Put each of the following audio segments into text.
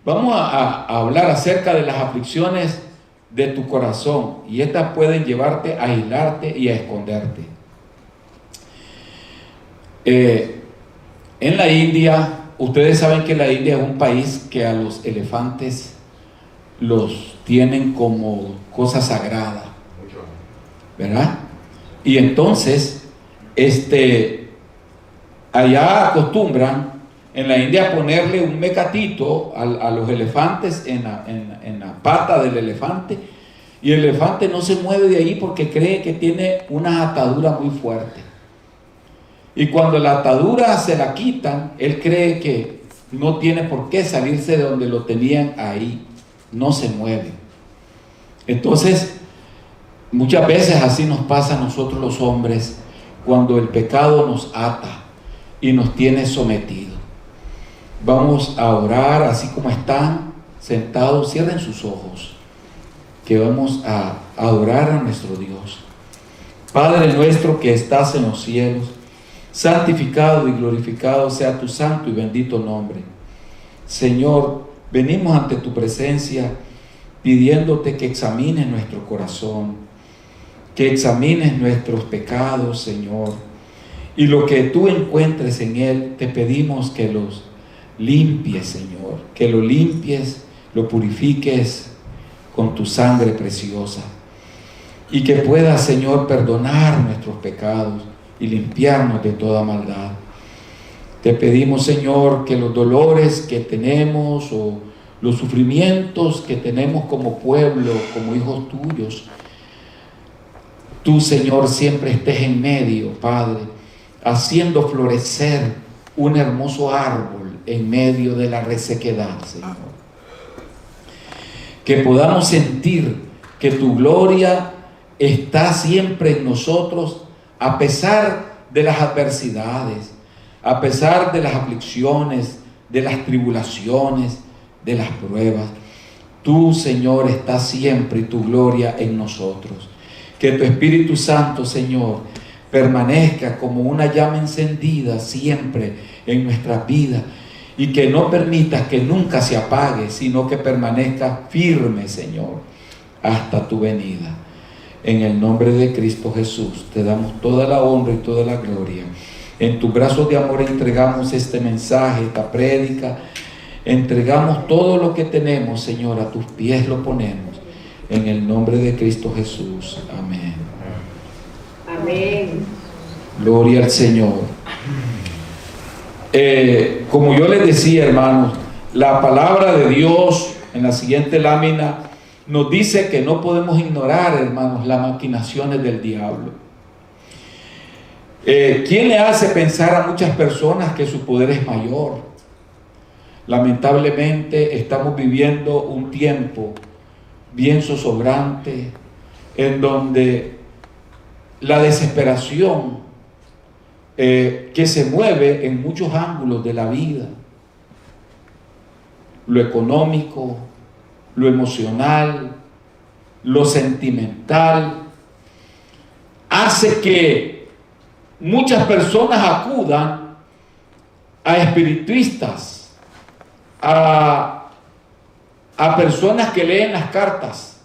Vamos a hablar acerca de las aflicciones de tu corazón, y estas pueden llevarte a aislarte y a esconderte. En la India, ustedes saben que la India es un país que a los elefantes los tienen como cosa sagrada, ¿verdad? Y entonces, allá acostumbran en la India ponerle un mecatito a los elefantes en la pata del elefante, y el elefante no se mueve de ahí porque cree que tiene una atadura muy fuerte. Y cuando la atadura se la quitan, él cree que no tiene por qué salirse de donde lo tenían ahí, no se mueve. Entonces, muchas veces así nos pasa a nosotros los hombres, cuando el pecado nos ata y nos tiene sometidos. Vamos a orar así como están sentados, cierren sus ojos, que vamos a adorar a nuestro Dios. Padre nuestro que estás en los cielos, santificado y glorificado sea tu santo y bendito nombre. Señor, venimos ante tu presencia pidiéndote que examines nuestro corazón, que examines nuestros pecados, Señor, y lo que tú encuentres en él, te pedimos que los limpies, Señor, que lo limpies, lo purifiques con tu sangre preciosa, y que puedas, Señor, perdonar nuestros pecados y limpiarnos de toda maldad. Te pedimos, Señor, que los dolores que tenemos o los sufrimientos que tenemos como pueblo, como hijos tuyos, tú, Señor, siempre estés en medio, Padre, haciendo florecer un hermoso árbol en medio de la resequedad, Señor. Que podamos sentir que tu gloria está siempre en nosotros, a pesar de las adversidades, a pesar de las aflicciones, de las tribulaciones, de las pruebas. Tú, Señor, estás siempre y tu gloria en nosotros. Que tu Espíritu Santo, Señor, permanezca como una llama encendida siempre en nuestras vidas, y que no permitas que nunca se apague, sino que permanezca firme, Señor, hasta tu venida. En el nombre de Cristo Jesús te damos toda la honra y toda la gloria. En tus brazos de amor entregamos este mensaje, esta prédica. Entregamos todo lo que tenemos, Señor, a tus pies lo ponemos. En el nombre de Cristo Jesús. Amén. Amén. Gloria al Señor. Como yo les decía, hermanos, la palabra de Dios en la siguiente lámina nos dice que no podemos ignorar, hermanos, las maquinaciones del diablo. ¿Quién le hace pensar a muchas personas que su poder es mayor? Lamentablemente estamos viviendo un tiempo bien zozobrante, en donde la desesperación que se mueve en muchos ángulos de la vida, lo económico, lo emocional, lo sentimental, hace que muchas personas acudan a espiritistas, a personas que leen las cartas,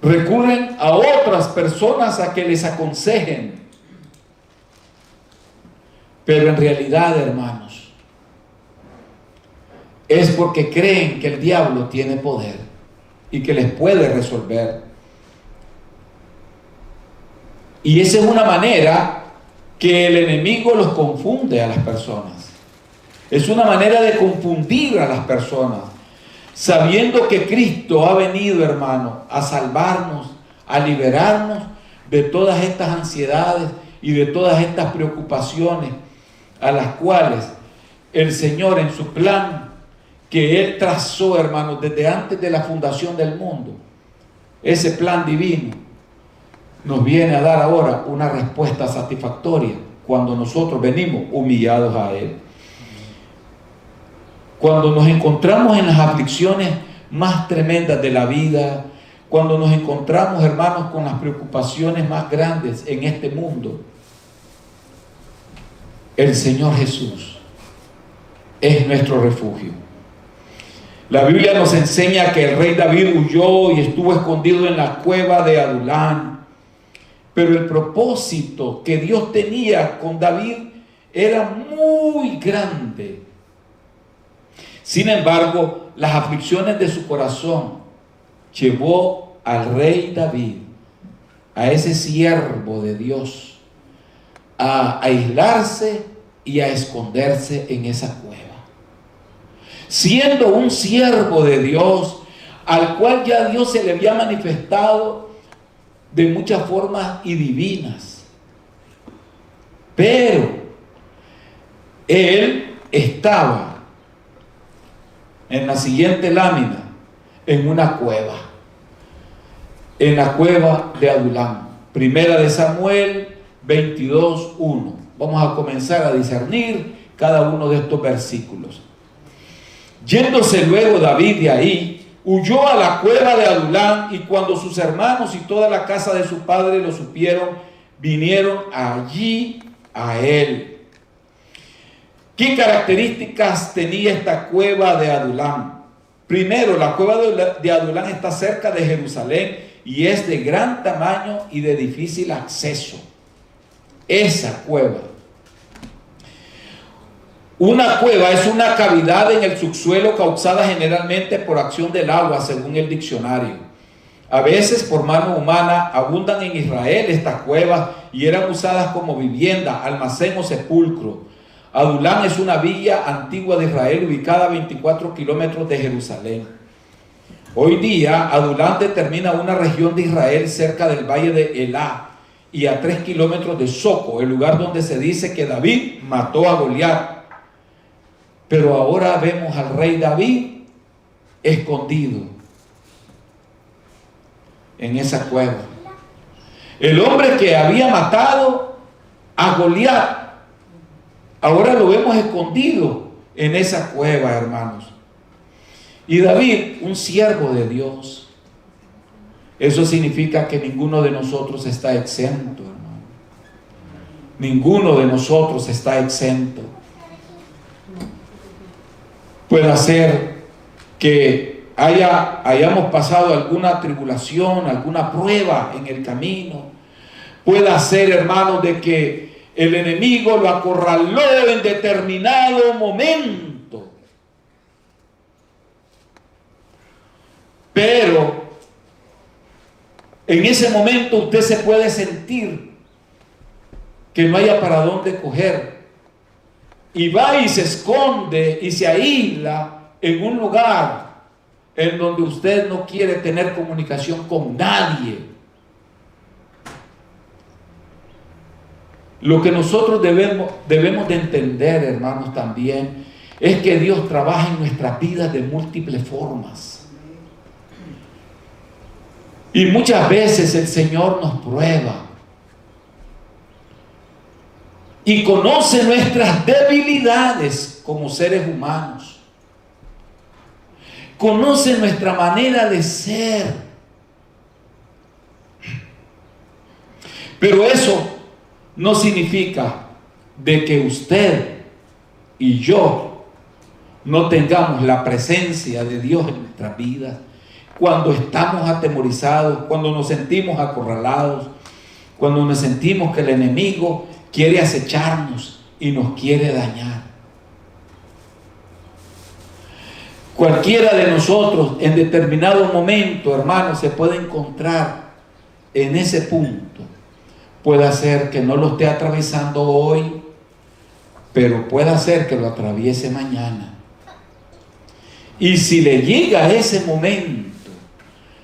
recurren a otras personas a que les aconsejen, pero en realidad, hermanos, es porque creen que el diablo tiene poder y que les puede resolver. Y esa es una manera que el enemigo los confunde a las personas. Es una manera de confundir a las personas, sabiendo que Cristo ha venido, hermano, a salvarnos, a liberarnos de todas estas ansiedades y de todas estas preocupaciones a las cuales el Señor, en su plan que Él trazó, hermanos, desde antes de la fundación del mundo, ese plan divino nos viene a dar ahora una respuesta satisfactoria cuando nosotros venimos humillados a Él. Cuando nos encontramos en las aflicciones más tremendas de la vida, cuando nos encontramos, hermanos, con las preocupaciones más grandes en este mundo, el Señor Jesús es nuestro refugio. La Biblia nos enseña que el rey David huyó y estuvo escondido en la cueva de Adulán. Pero el propósito que Dios tenía con David era muy grande. Sin embargo, las aflicciones de su corazón llevó al rey David, a ese siervo de Dios, a aislarse y a esconderse en esa cueva. Siendo un siervo de Dios, al cual ya Dios se le había manifestado de muchas formas y divinas. Pero él estaba en la siguiente lámina, en una cueva, en la cueva de Adulán. Primera de Samuel 22:1. Vamos a comenzar a discernir cada uno de estos versículos. Yéndose luego David de ahí, huyó a la cueva de Adulán, y cuando sus hermanos y toda la casa de su padre lo supieron, vinieron allí a él. ¿Qué características tenía esta cueva de Adulán? Primero, la cueva de Adulán está cerca de Jerusalén y es de gran tamaño y de difícil acceso. Esa cueva. Una cueva es una cavidad en el subsuelo causada generalmente por acción del agua, según el diccionario. A veces por mano humana. Abundan en Israel estas cuevas y eran usadas como vivienda, almacén o sepulcro. Adulán es una villa antigua de Israel ubicada a 24 kilómetros de Jerusalén. Hoy día Adulán determina una región de Israel cerca del valle de Elá y a 3 kilómetros de Soco, el lugar donde se dice que David mató a Goliat. Pero ahora vemos al rey David escondido en esa cueva. El hombre que había matado a Goliat, ahora lo vemos escondido en esa cueva, hermanos. Y David, un siervo de Dios. Eso significa que ninguno de nosotros está exento, hermano. Ninguno de nosotros está exento. Puede ser que hayamos pasado alguna tribulación, alguna prueba en el camino. Puede ser, hermanos, de que el enemigo lo acorraló en determinado momento. Pero en ese momento usted se puede sentir que no haya para dónde coger. Y va y se esconde y se aísla en un lugar en donde usted no quiere tener comunicación con nadie. Lo que nosotros debemos de entender, hermanos, también es que Dios trabaja en nuestras vidas de múltiples formas. Y muchas veces el Señor nos prueba y conoce nuestras debilidades como seres humanos. Conoce nuestra manera de ser. Pero eso no significa de que usted y yo no tengamos la presencia de Dios en nuestras vidas. Cuando estamos atemorizados, cuando nos sentimos acorralados, cuando nos sentimos que el enemigo quiere acecharnos y nos quiere dañar. Cualquiera de nosotros en determinado momento, hermanos, se puede encontrar en ese punto. Puede ser que no lo esté atravesando hoy, pero puede ser que lo atraviese mañana. Y si le llega ese momento,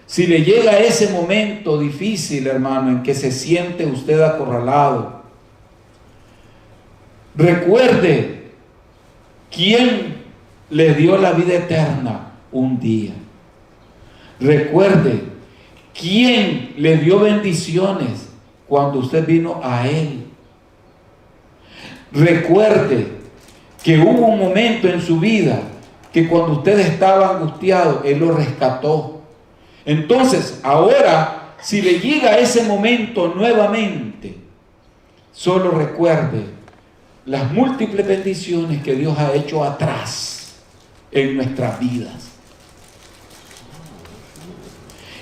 si le llega ese momento difícil, hermano, en que se siente usted acorralado, recuerde quién le dio la vida eterna un día. Recuerde quién le dio bendiciones cuando usted vino a Él. Recuerde que hubo un momento en su vida que cuando usted estaba angustiado, Él lo rescató. Entonces, ahora, si le llega ese momento nuevamente, solo recuerde las múltiples bendiciones que Dios ha hecho atrás en nuestras vidas.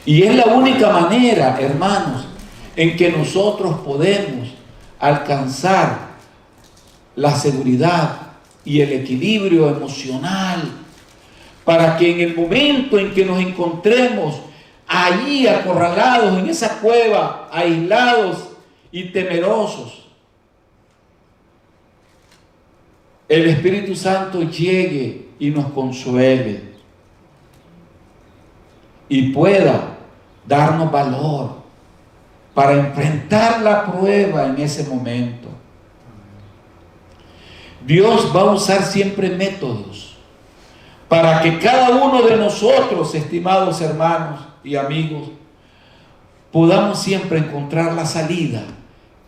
Y es la única manera, hermanos, en que nosotros podemos alcanzar la seguridad y el equilibrio emocional, para que en el momento en que nos encontremos allí acorralados en esa cueva, aislados y temerosos, el Espíritu Santo llegue y nos consuele y pueda darnos valor para enfrentar la prueba en ese momento. Dios va a usar siempre métodos para que cada uno de nosotros, estimados hermanos y amigos, podamos siempre encontrar la salida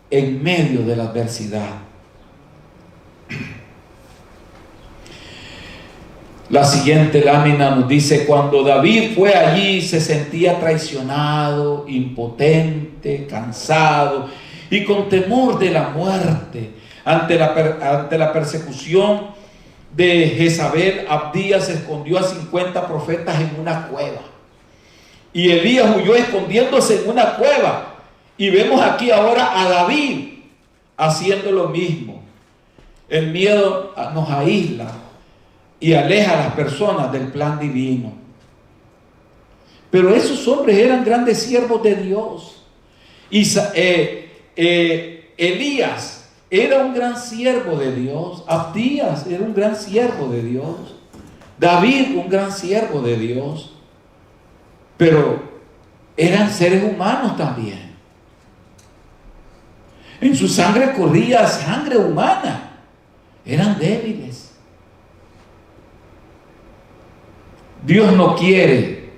en medio de la adversidad. La siguiente lámina nos dice: cuando David fue allí, se sentía traicionado, impotente, cansado y con temor de la muerte. Ante la persecución de Jezabel, Abdías se escondió a 50 profetas en una cueva. Y Elías huyó escondiéndose en una cueva. Y vemos aquí ahora a David haciendo lo mismo. El miedo nos aísla y aleja a las personas del plan divino. Pero esos hombres eran grandes siervos de Dios. Elías era un gran siervo de Dios. Abdías era un gran siervo de Dios. David, un gran siervo de Dios. Pero eran seres humanos también. En su sangre corría sangre humana. Eran débiles. Dios no quiere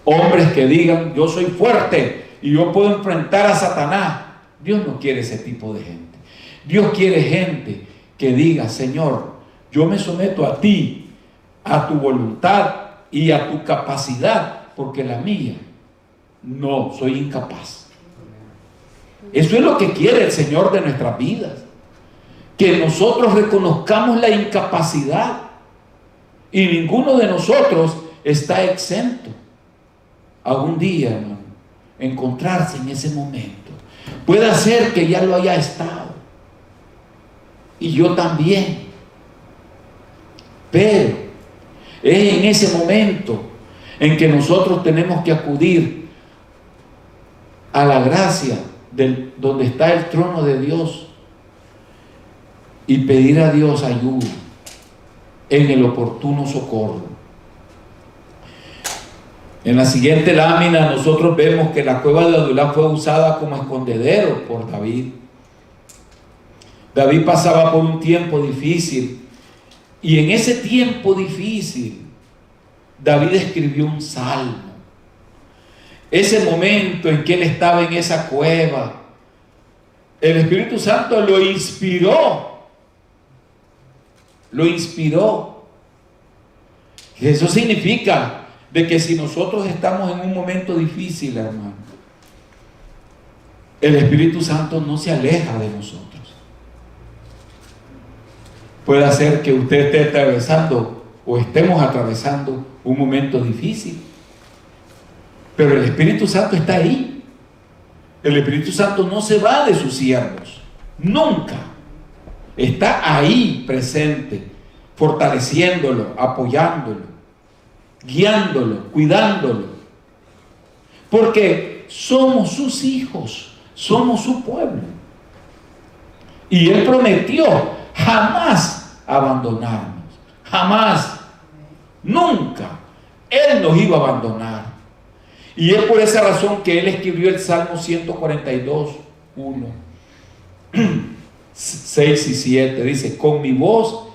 hombres que digan: yo soy fuerte y yo puedo enfrentar a Satanás. Dios no quiere ese tipo de gente. Dios quiere gente que diga: Señor, yo me someto a ti, a tu voluntad y a tu capacidad, porque la mía no, soy incapaz. Eso es lo que quiere el Señor de nuestras vidas, que nosotros reconozcamos la incapacidad, y ninguno de nosotros está exento a un día, hermano, encontrarse en ese momento. Puede ser que ya lo haya estado, y yo también, pero es en ese momento en que nosotros tenemos que acudir a la gracia donde está el trono de Dios y pedir a Dios ayuda en el oportuno socorro. En la siguiente lámina nosotros vemos que la cueva de Adulam fue usada como escondedero por David. David pasaba por un tiempo difícil, y en ese tiempo difícil David escribió un salmo. Ese momento en que él estaba en esa cueva, el Espíritu Santo lo inspiró. Lo inspiró. Eso significa de que si nosotros estamos en un momento difícil, hermano, el Espíritu Santo no se aleja de nosotros. Puede ser que usted esté atravesando o estemos atravesando un momento difícil, pero el Espíritu Santo está ahí. El Espíritu Santo no se va de sus siervos, nunca. Está ahí presente, fortaleciéndolo, apoyándolo, guiándolo, cuidándolo, porque somos sus hijos, somos su pueblo, y Él prometió jamás abandonarnos, jamás, nunca. Él nos iba a abandonar. Y es por esa razón que él escribió el Salmo 142, 1, 6 y 7. Dice: con mi voz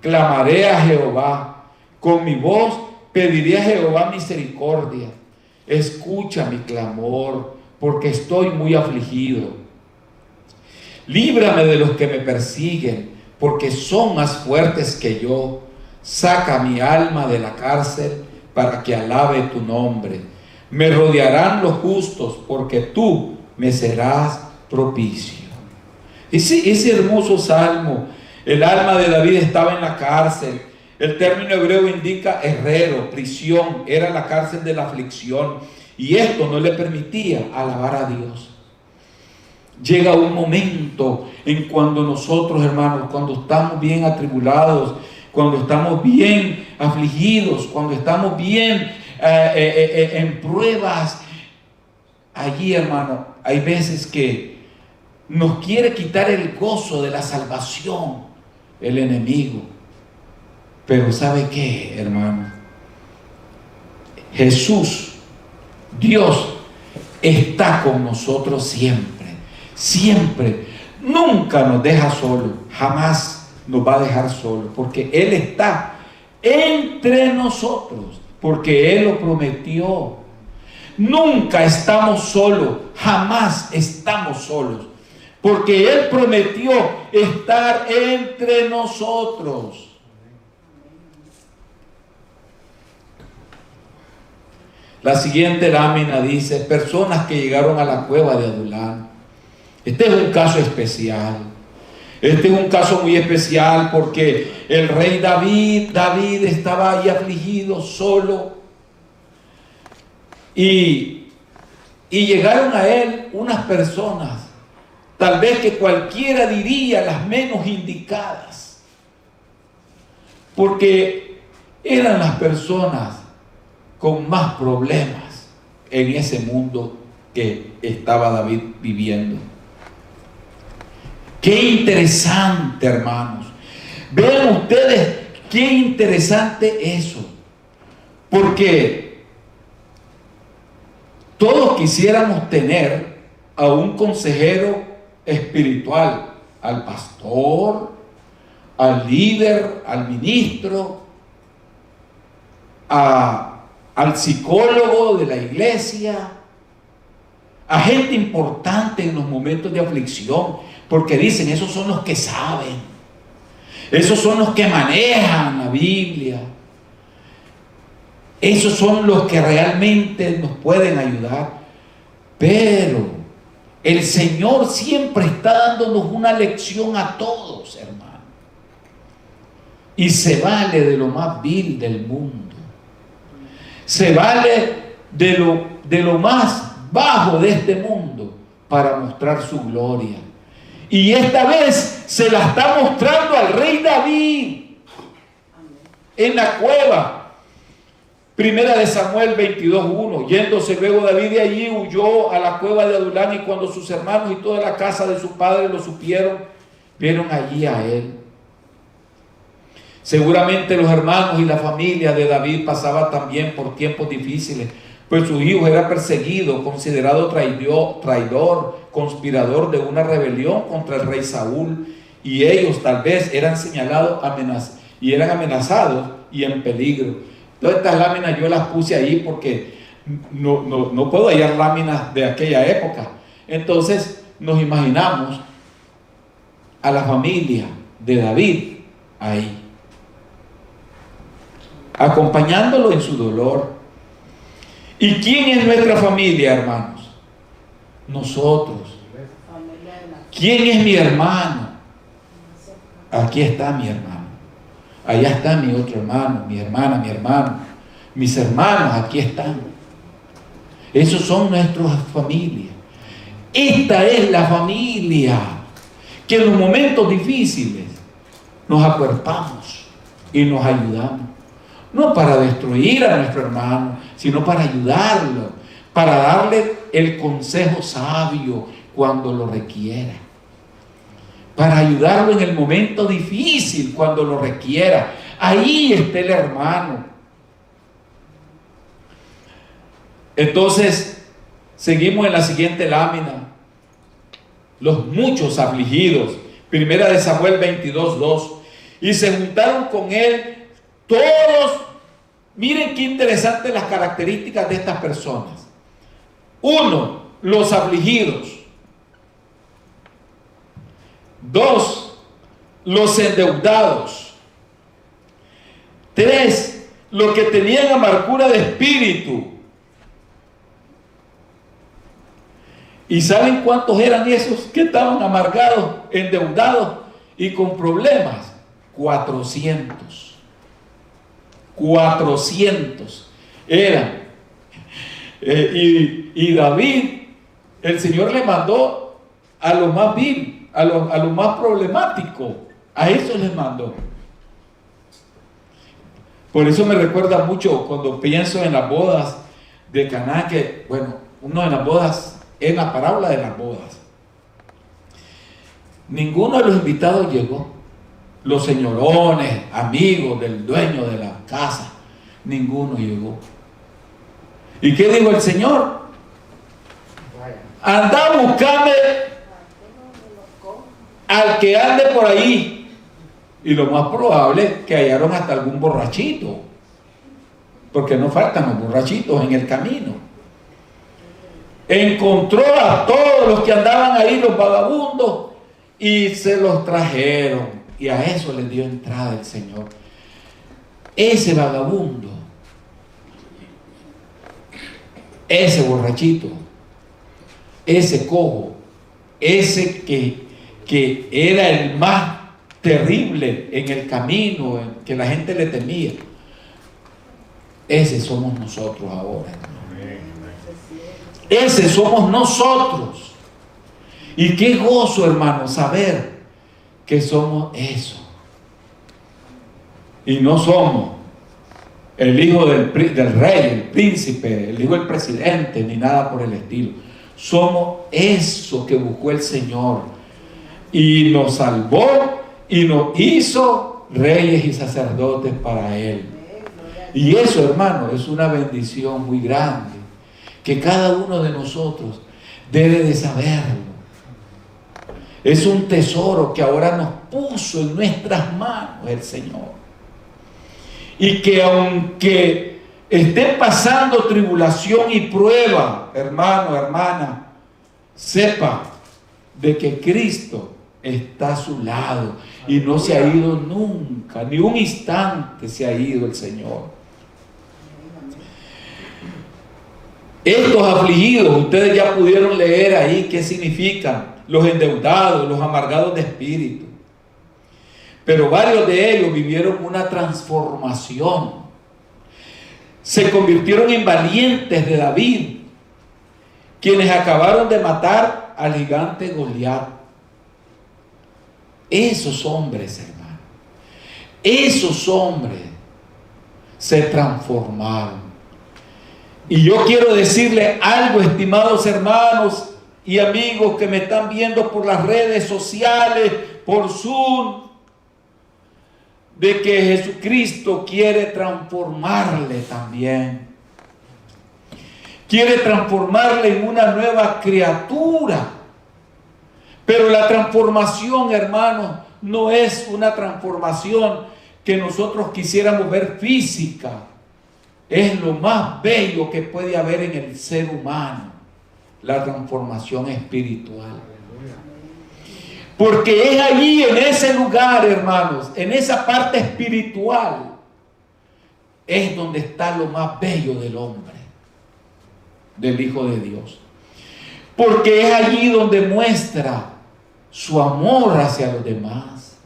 clamaré a Jehová, con mi voz pediré a Jehová misericordia. Escucha mi clamor, porque estoy muy afligido. Líbrame de los que me persiguen, porque son más fuertes que yo. Saca mi alma de la cárcel para que alabe tu nombre. Me rodearán los justos, porque tú me serás propicio. Ese hermoso salmo El alma de David estaba en la cárcel. El término hebreo indica herrero, prisión, era la cárcel de la aflicción. Y esto no le permitía alabar a Dios. Llega un momento en cuando nosotros, hermanos, cuando estamos bien atribulados, cuando estamos bien afligidos, cuando estamos bien en pruebas, allí, hermano, hay veces que nos quiere quitar el gozo de la salvación el enemigo. Pero ¿sabe qué, hermano? Jesús, Dios, está con nosotros siempre, siempre. Nunca nos deja solo, jamás nos va a dejar solo, porque Él está entre nosotros, porque Él lo prometió. Nunca estamos solos, jamás estamos solos, porque Él prometió estar entre nosotros. La siguiente lámina dice, personas que llegaron a la cueva de Adulán. Este es un caso especial. Este es un caso muy especial porque el rey David estaba ahí afligido, solo. Y llegaron a él unas personas, tal vez que cualquiera diría las menos indicadas, porque eran las personas con más problemas en ese mundo que estaba David viviendo. Qué interesante, hermanos. Vean ustedes qué interesante eso, porque todos quisiéramos tener a un consejero espiritual, al pastor, al líder, al ministro, al psicólogo de la iglesia, a gente importante en los momentos de aflicción, porque dicen, esos son los que saben, esos son los que manejan la Biblia, esos son los que realmente nos pueden ayudar. Pero el Señor siempre está dándonos una lección a todos, hermano, y se vale de lo más vil del mundo, se vale de lo más bajo de este mundo para mostrar su gloria. Y esta vez se la está mostrando al rey David en la cueva. Primera de Samuel 22:1. Yéndose luego David de allí, huyó a la cueva de Adulán, y cuando sus hermanos y toda la casa de su padre lo supieron, vieron allí a él. Seguramente los hermanos y la familia de David pasaban también por tiempos difíciles, pues su hijo era perseguido, considerado traidor, conspirador de una rebelión contra el rey Saúl, y ellos tal vez eran señalados, eran amenazados y en peligro. Todas estas láminas yo las puse ahí porque no puedo hallar láminas de aquella época. Entonces nos imaginamos a la familia de David ahí, acompañándolo en su dolor. ¿Y quién es nuestra familia, hermanos? Nosotros. ¿Quién es mi hermano? Aquí está mi hermano. Allá está mi otro hermano, mi hermana, mi hermano. Mis hermanos aquí están. Esos son nuestras familias. Esta es la familia que en los momentos difíciles nos acuerpamos y nos ayudamos. No para destruir a nuestro hermano, sino para ayudarlo, para darle el consejo sabio cuando lo requiera, para ayudarlo en el momento difícil cuando lo requiera. Ahí está el hermano. Entonces, seguimos en la siguiente lámina. Los muchos afligidos. Primera de Samuel 22:2. Y se juntaron con él todos. Miren qué interesantes las características de estas personas. 1, los afligidos. 2, los endeudados. 3, los que tenían amargura de espíritu. ¿Y saben cuántos eran esos que estaban amargados, endeudados? y con problemas, 400. 400 eran. Y David, el Señor le mandó a lo más vil, a lo más problemático. A eso les mandó. Por eso me recuerda mucho cuando pienso en las bodas de Caná, que, bueno, uno de las bodas, en la parábola de las bodas, ninguno de los invitados llegó. Los señorones, amigos del dueño de la casa, ninguno llegó. ¿Y qué dijo el Señor? Anda a buscarme al que ande por ahí. Y lo más probable es que hallaron hasta algún borrachito, porque no faltan los borrachitos en el camino. Encontró a todos los que andaban ahí, los vagabundos, y se los trajeron. Y a eso les dio entrada el Señor. Ese vagabundo, ese borrachito, ese cojo, ese que era el más terrible en el camino, en que la gente le temía, ese somos nosotros ahora. Ese somos nosotros. Y qué gozo, hermano, saber que somos eso. Y no somos el hijo del rey, el príncipe, el hijo del presidente, ni nada por el estilo. Somos eso que buscó el Señor y nos salvó y nos hizo reyes y sacerdotes para Él. Y eso, hermano, es una bendición muy grande que cada uno de nosotros debe de saberlo. Es un tesoro que ahora nos puso en nuestras manos el Señor. Y que aunque esté pasando tribulación y prueba, hermano, hermana, sepa de que Cristo está a su lado y no se ha ido nunca, ni un instante se ha ido el Señor. Estos afligidos, ustedes ya pudieron leer ahí qué significan: los endeudados, los amargados de espíritu. Pero varios de ellos vivieron una transformación. Se convirtieron en valientes de David, quienes acabaron de matar al gigante Goliat. Esos hombres, hermano, esos hombres se transformaron. Y yo quiero decirle algo, estimados hermanos y amigos que me están viendo por las redes sociales, por Zoom, de que Jesucristo quiere transformarle también. Quiere transformarle en una nueva criatura. Pero la transformación, hermanos, no es una transformación que nosotros quisiéramos ver física. Es lo más bello que puede haber en el ser humano, la transformación espiritual. Porque es allí, en ese lugar, hermanos, en esa parte espiritual, es donde está lo más bello del hombre, del Hijo de Dios. Porque es allí donde muestra su amor hacia los demás.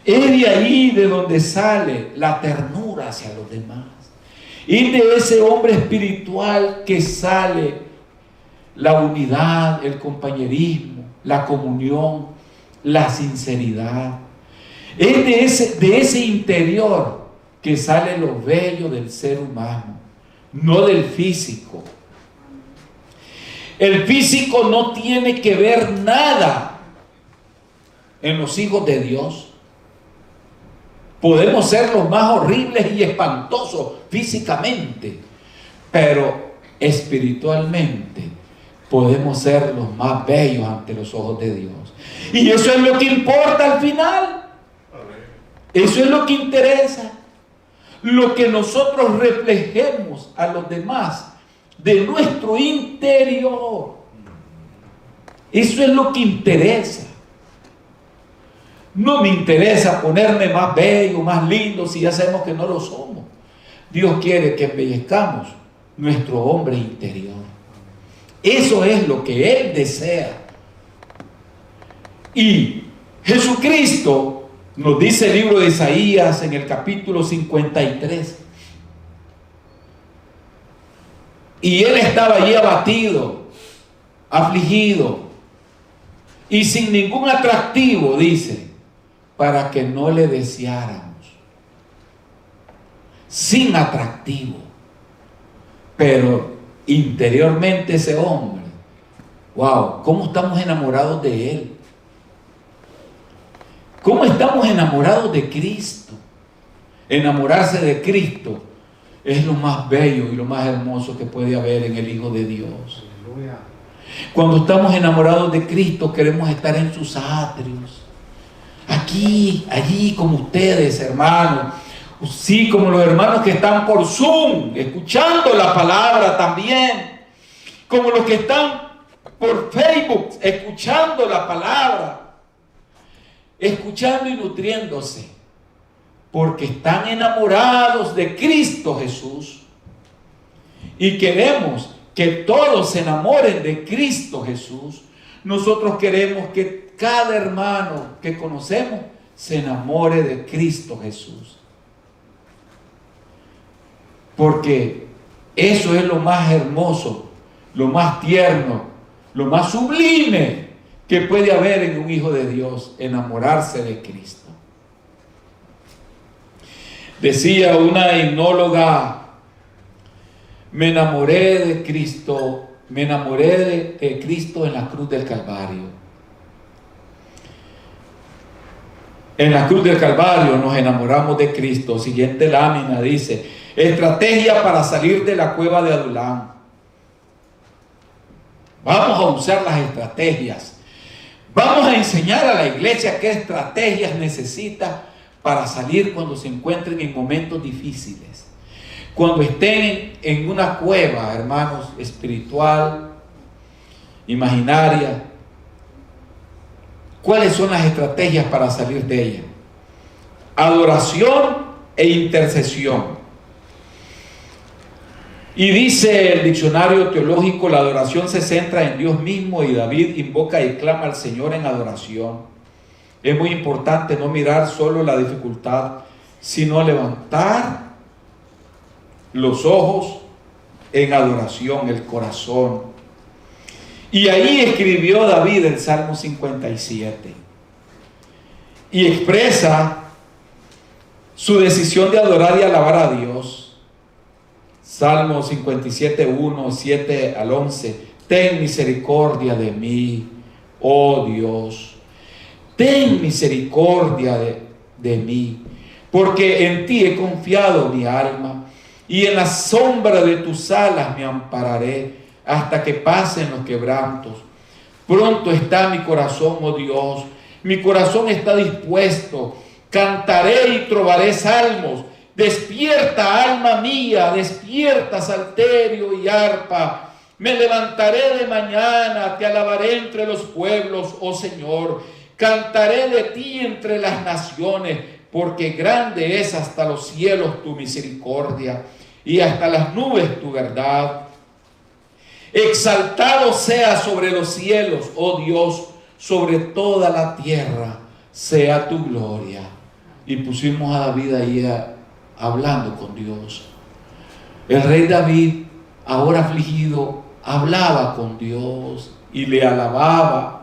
Es de allí de donde sale la ternura hacia los demás. Y de ese hombre espiritual que sale la unidad, el compañerismo, la comunión, la sinceridad. Es de ese interior que sale lo bello del ser humano, no del físico. El físico no tiene que ver nada en los hijos de Dios. Podemos ser los más horribles y espantosos físicamente, pero espiritualmente podemos ser los más bellos ante los ojos de Dios. Y eso es lo que importa al final. Eso es lo que interesa. Lo que nosotros reflejemos a los demás de nuestro interior. Eso es lo que interesa. No me interesa ponerme más bello, más lindo, si ya sabemos que no lo somos. Dios quiere que embellezcamos nuestro hombre interior. Eso es lo que Él desea. Y Jesucristo Nos dice el libro de Isaías en el capítulo 53. Y él estaba allí abatido, afligido y sin ningún atractivo, dice, para que no le deseáramos. Sin atractivo. Pero interiormente ese hombre, wow, ¿cómo estamos enamorados de él? ¿Cómo estamos enamorados de Cristo? Enamorarse de Cristo es lo más bello y lo más hermoso que puede haber en el Hijo de Dios. Aleluya. Cuando estamos enamorados de Cristo, queremos estar en sus atrios. Aquí, allí, como ustedes, hermanos. Sí, como los hermanos que están por Zoom, escuchando la palabra también. Como los que están por Facebook, escuchando la palabra. Escuchando y nutriéndose. Porque están enamorados de Cristo Jesús. Y queremos que todos se enamoren de Cristo Jesús. Nosotros queremos que cada hermano que conocemos se enamore de Cristo Jesús. Porque eso es lo más hermoso, lo más tierno, lo más sublime que puede haber en un hijo de Dios, enamorarse de Cristo. Decía una himnóloga, me enamoré de Cristo en la cruz del Calvario. En la cruz del Calvario nos enamoramos de Cristo. Siguiente lámina dice, estrategia para salir de la cueva de Adulam. Vamos a usar las estrategias. Vamos a enseñar a la iglesia qué estrategias necesita para salir cuando se encuentren en momentos difíciles. Cuando estén en una cueva, hermanos, espiritual, imaginaria. ¿Cuáles son las estrategias para salir de ella? Adoración e intercesión. Y dice el diccionario teológico, la adoración se centra en Dios mismo y David invoca y clama al Señor en adoración. Es muy importante no mirar solo la dificultad, sino levantar los ojos en adoración, el corazón. Y ahí escribió David el Salmo 57 y expresa su decisión de adorar y alabar a Dios. Salmo 57, 1, 7 al 11. Ten misericordia de mí, oh Dios. Ten misericordia de mí, porque en ti he confiado mi alma, y en la sombra de tus alas me ampararé hasta que pasen los quebrantos. Pronto está mi corazón, oh Dios, mi corazón está dispuesto. Cantaré y trovaré salmos. Despierta, alma mía, despierta, salterio y arpa. Me levantaré de mañana, te alabaré entre los pueblos, oh Señor. Cantaré de ti entre las naciones, porque grande es hasta los cielos tu misericordia y hasta las nubes tu verdad. Exaltado sea sobre los cielos, oh Dios, sobre toda la tierra sea tu gloria. Y pusimos a David ahí hablando con Dios. El rey David, ahora afligido, hablaba con Dios y le alababa.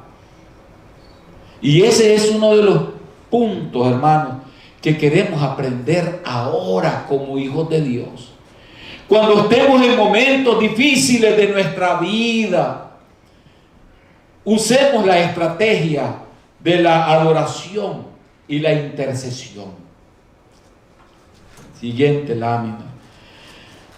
Y ese es uno de los puntos, hermanos, que queremos aprender ahora como hijos de Dios. Cuando estemos en momentos difíciles de nuestra vida, usemos la estrategia de la adoración y la intercesión. Siguiente lámina.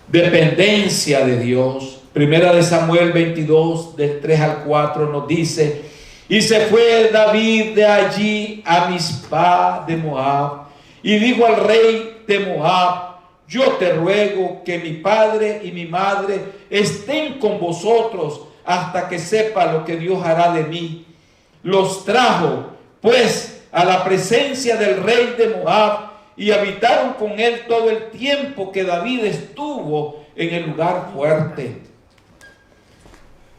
Dependencia de Dios. Primera de Samuel 22, del 3 al 4 nos dice: y se fue David de allí a Mizpah de Moab, y dijo al rey de Moab: yo te ruego que mi padre y mi madre estén con vosotros hasta que sepa lo que Dios hará de mí. Los trajo pues a la presencia del rey de Moab, y habitaron con él todo el tiempo que David estuvo en el lugar fuerte.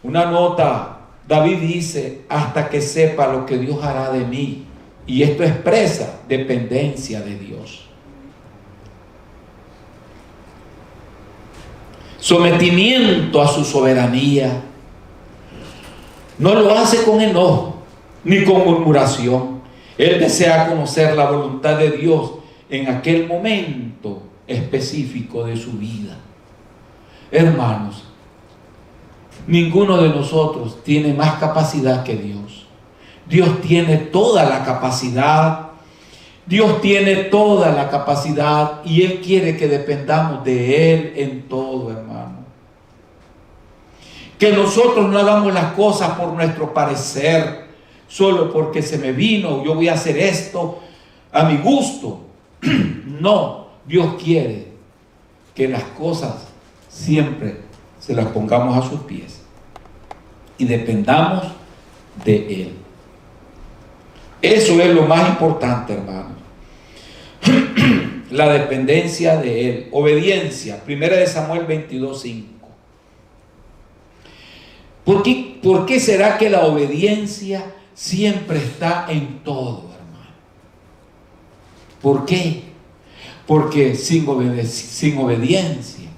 Una nota: David dice: hasta que sepa lo que Dios hará de mí. Y esto expresa dependencia de Dios. Sometimiento a su soberanía. No lo hace con enojo ni con murmuración. Él desea conocer la voluntad de Dios en aquel momento específico de su vida. Hermanos, ninguno de nosotros tiene más capacidad que Dios. Dios tiene toda la capacidad. Dios tiene toda la capacidad y Él quiere que dependamos de Él en todo, hermano. Que nosotros no hagamos las cosas por nuestro parecer, solo porque se me vino, yo voy a hacer esto a mi gusto. No, Dios quiere que las cosas siempre se las pongamos a sus pies y dependamos de Él. Eso es lo más importante, hermano. La dependencia de Él. Obediencia. 1 Samuel 22:5. ¿Por qué será que la obediencia siempre está en todo, hermano? ¿Por qué? Porque sin obediencia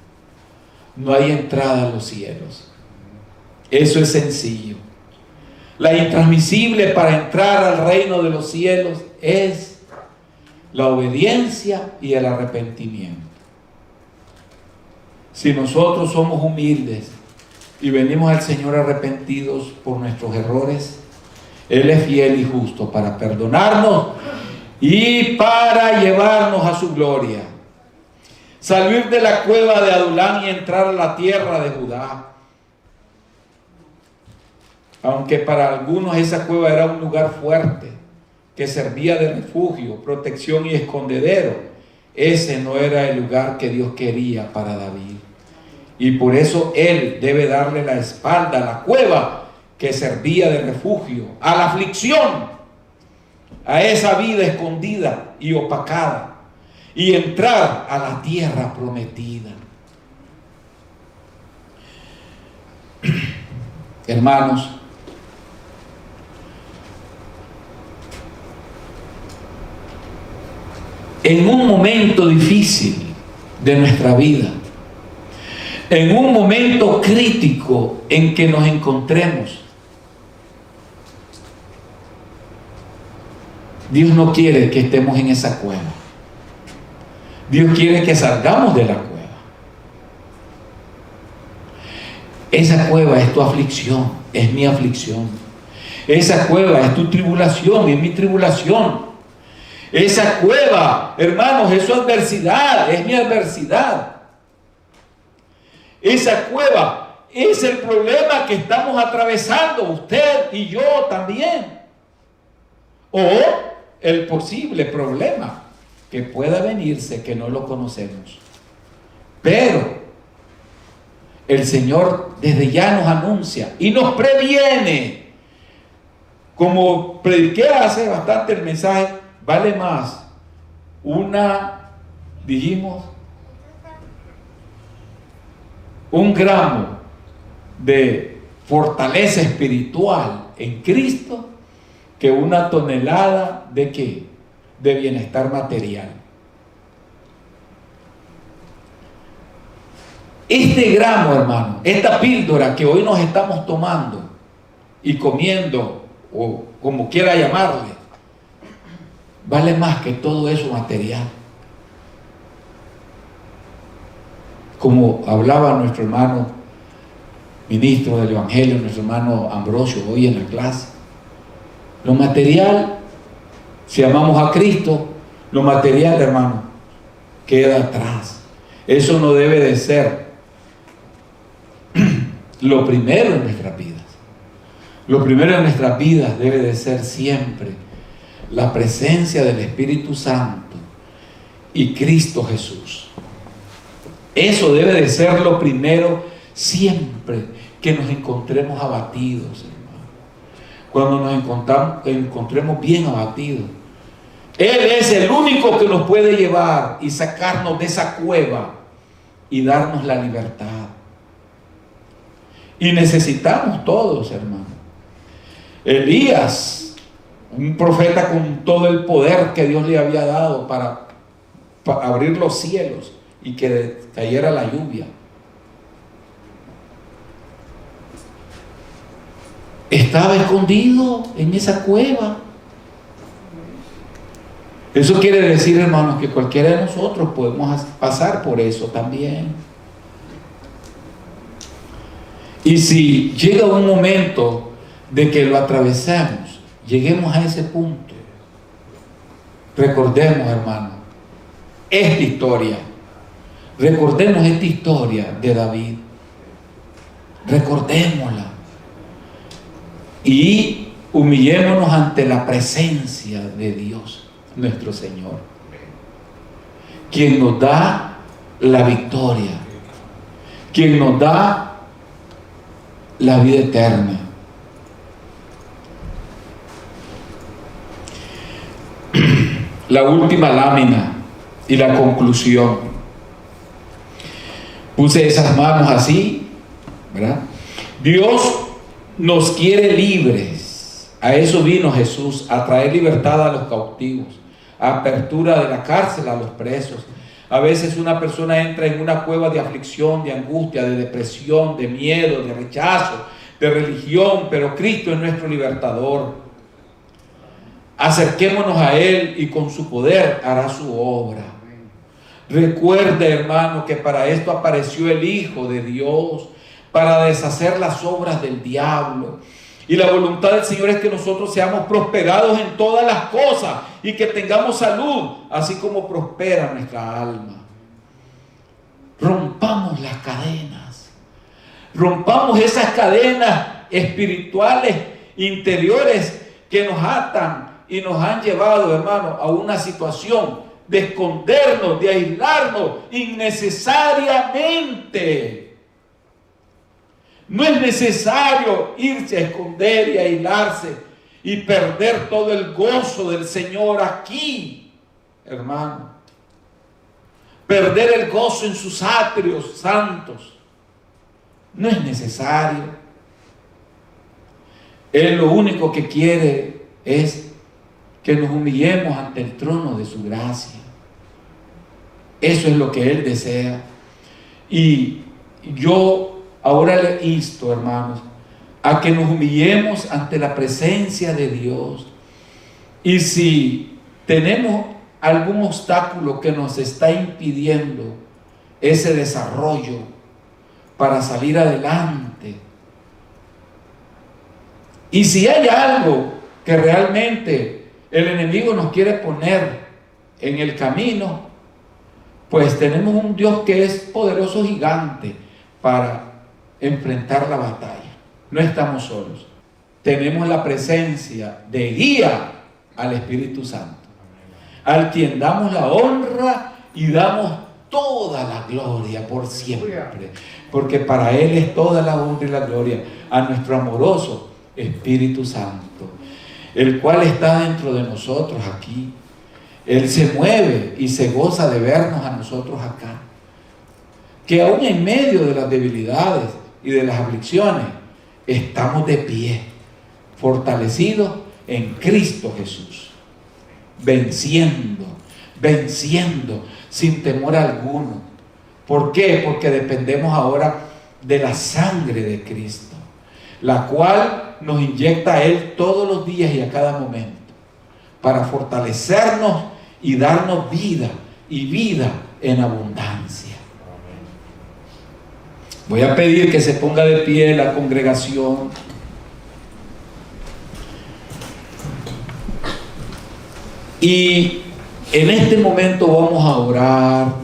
no hay entrada a los cielos. Eso es sencillo. La intransmisible para entrar al reino de los cielos es la obediencia y el arrepentimiento. Si nosotros somos humildes y venimos al Señor arrepentidos por nuestros errores, Él es fiel y justo para perdonarnos y para llevarnos a su gloria. Salir de la cueva de Adulán y entrar a la tierra de Judá. Aunque para algunos esa cueva era un lugar fuerte que servía de refugio, protección y escondedero, ese no era el lugar que Dios quería para David. Y por eso Él debe darle la espalda a la cueva que servía de refugio, a la aflicción, a esa vida escondida y opacada, y entrar a la tierra prometida. Hermanos, en un momento difícil de nuestra vida, en un momento crítico en que nos encontremos, Dios no quiere que estemos en esa cueva. Dios quiere que salgamos de la cueva. Esa cueva es tu aflicción, es mi aflicción. Esa cueva es tu tribulación, es mi tribulación. Esa cueva, hermanos, es su adversidad, es mi adversidad. Esa cueva es el problema que estamos atravesando, usted y yo también. O el posible problema que pueda venirse que no lo conocemos. Pero el Señor desde ya nos anuncia y nos previene. Como prediqué hace bastante el mensaje, vale más un gramo de fortaleza espiritual en Cristo que una tonelada de ¿qué? De bienestar material. Este gramo, hermano, esta píldora que hoy nos estamos tomando y comiendo, o como quiera llamarle, vale más que todo eso material. Como hablaba nuestro hermano ministro del Evangelio, nuestro hermano Ambrosio, hoy en la clase. Lo material, si amamos a Cristo, lo material, hermano, queda atrás. Eso no debe de ser lo primero en nuestras vidas. Lo primero en nuestras vidas debe de ser siempre la presencia del Espíritu Santo y Cristo Jesús. Eso debe de ser lo primero siempre que nos encontremos abatidos, hermano. Cuando nos encontremos bien abatidos, Él es el único que nos puede llevar y sacarnos de esa cueva y darnos la libertad. Y necesitamos todos, hermano. Elías un profeta con todo el poder que Dios le había dado para abrir los cielos y que cayera la lluvia. Estaba escondido en esa cueva. Eso quiere decir, hermanos, que cualquiera de nosotros podemos pasar por eso también. Y si llega un momento de que lo atravesemos, lleguemos a ese punto, recordemos, hermanos, esta historia. Recordemos esta historia de David. Recordémosla. Y humillémonos ante la presencia de Dios, nuestro Señor, quien nos da la victoria, quien nos da la vida eterna. La última lámina y la conclusión. Puse esas manos así, ¿verdad? Dios nos quiere libres. A eso vino Jesús, a traer libertad a los cautivos, a apertura de la cárcel a los presos. A veces una persona entra en una cueva de aflicción, de angustia, de depresión, de miedo, de rechazo, de religión, pero Cristo es nuestro libertador. Acerquémonos a Él y con su poder hará su obra. Recuerde, hermano, que para esto apareció el Hijo de Dios, para deshacer las obras del diablo. Y la voluntad del Señor es que nosotros seamos prosperados en todas las cosas y que tengamos salud, así como prospera nuestra alma. Rompamos las cadenas. Rompamos esas cadenas espirituales interiores que nos atan y nos han llevado, hermano, a una situación de escondernos, de aislarnos innecesariamente. No es necesario irse a esconder y aislarse y perder todo el gozo del Señor aquí, hermano. Perder el gozo en sus atrios santos. No es necesario. Él lo único que quiere es que nos humillemos ante el trono de su gracia. Eso es lo que Él desea. Y yo ahora le insto, hermanos, a que nos humillemos ante la presencia de Dios. Y si tenemos algún obstáculo que nos está impidiendo ese desarrollo para salir adelante, y si hay algo que realmente el enemigo nos quiere poner en el camino, pues tenemos un Dios que es poderoso gigante para enfrentar la batalla. No estamos solos. Tenemos la presencia de guía al Espíritu Santo, al quien damos la honra y damos toda la gloria por siempre, porque para Él es toda la honra y la gloria, a nuestro amoroso Espíritu Santo, el cual está dentro de nosotros aquí. Él se mueve y se goza de vernos a nosotros acá, que aún en medio de las debilidades y de las aflicciones estamos de pie, fortalecidos en Cristo Jesús, venciendo sin temor alguno. ¿Por qué? Porque dependemos ahora de la sangre de Cristo, la cual nos inyecta a Él todos los días y a cada momento, para fortalecernos y darnos vida, y vida en abundancia. Voy a pedir que se ponga de pie la congregación. Y en este momento vamos a orar